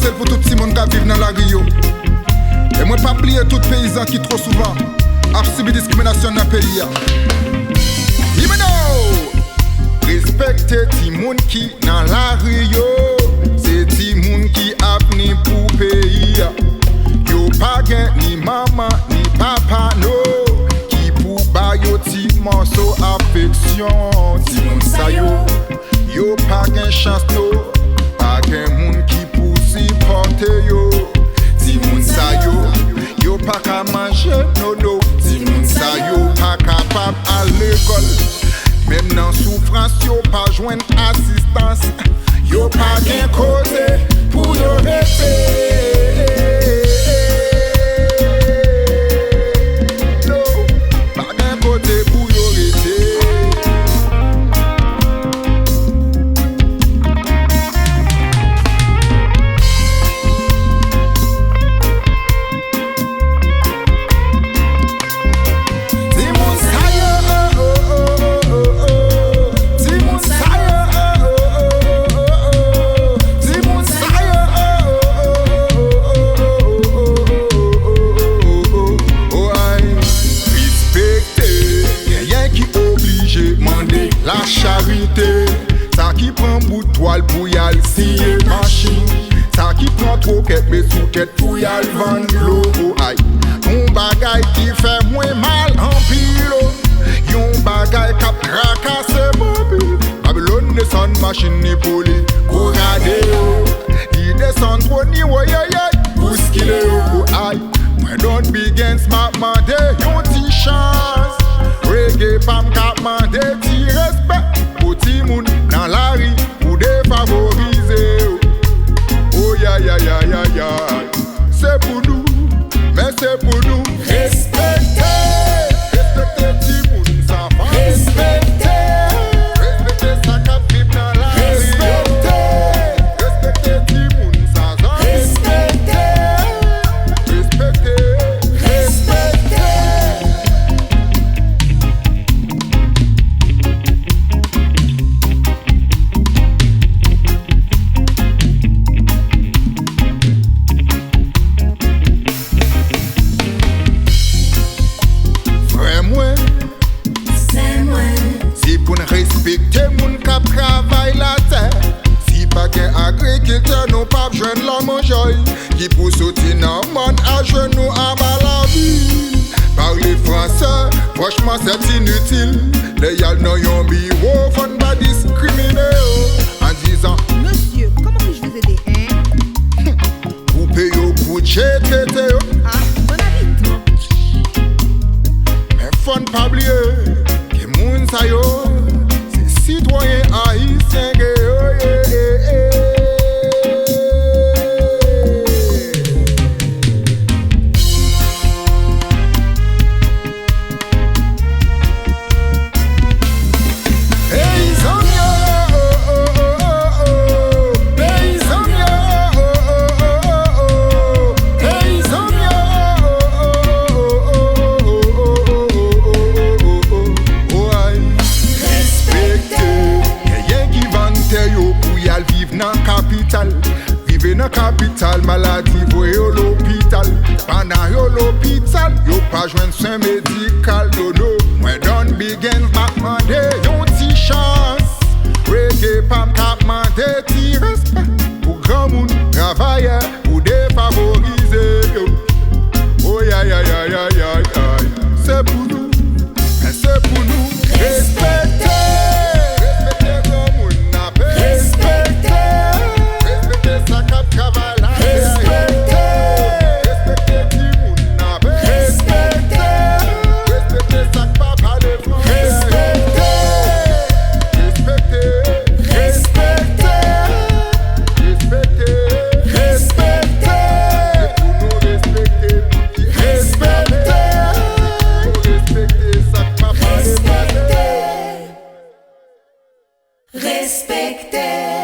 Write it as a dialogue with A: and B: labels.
A: c'est pour tout petit monde qui vit dans la Rio. Et moi pas oublier tout paysan qui trop souvent a subi discrimination dans le pays. Dis-moi respectez ti moun qui dans la Rio. C'est ti moun qui a venu pour pays. Yo pas gen ni maman ni papa no. Qui pour ba yo ti morceau affection. Ti moun sa yo. Yo pas gen chance no. Pas gen moun qui pour supporter yo. Ti moun sa yo. Yo pas ka manger no no. Ti moun sa yo pas capable à l'école. Même dans souffrance yo pas joindre assistance. Yo pas gen cause pour yo rester. La charité, ça qui prend bout de toile pour y aller scier machine. Ça qui prend trop qu'elle met sous tête pour y aller vendre l'eau. Aïe, yon bagay qui fait moins mal en pile. Yon bagay qui tracasse mobile. Babylone descend machine ni pour les courades. Il descend trop ni woyoyoy pour ce qu'il est au aïe. Moi don't Beegens m'a demandé yon ti chance. Reggae pa m'ka mande ti respect pour ti moun dans la rue pour défavoriser. Oh ya ya ya ya ya. C'est pour nous, mais c'est pour nous. Respecter, respecter ti moun sa femme. Respecter, respecter sa cap vive dans la rue. Respecter, respecter ti moun sa zone. Respecter, respecter, respecter. Respecter moun kap travail la terre. Si pas gen agriculteur, nous pas jeune l'homme en joy. Qui pour sauter dans le monde à genoux en bas la vie. Parler français, franchement c'est inutile. Les yal non yon bureau, fon pas discriminer. En disant
B: monsieur, comment puis-je vous aider, hein?
A: Couper yo pour traiter yo.
B: Ah, bon avis.
A: Mais fon pas oublier que moun sa yo. Citoyen haïtien que oh yeah. Paysan vivre dans la capitale, vivre dans la capitale, maladie voye au l'hôpital. Pendant yo l'hôpital, yo pas joindre soin médical, dodo. Moi donne Beegens m'a demandé yon ti chance. Reggae pa m'ka demandé ti respect pour grand moun travailleur pour défavoriser yo. Oh ya ya ya ya ya ya. C'est pour nous, mais c'est pour nous. Respecter.
C: Respecte.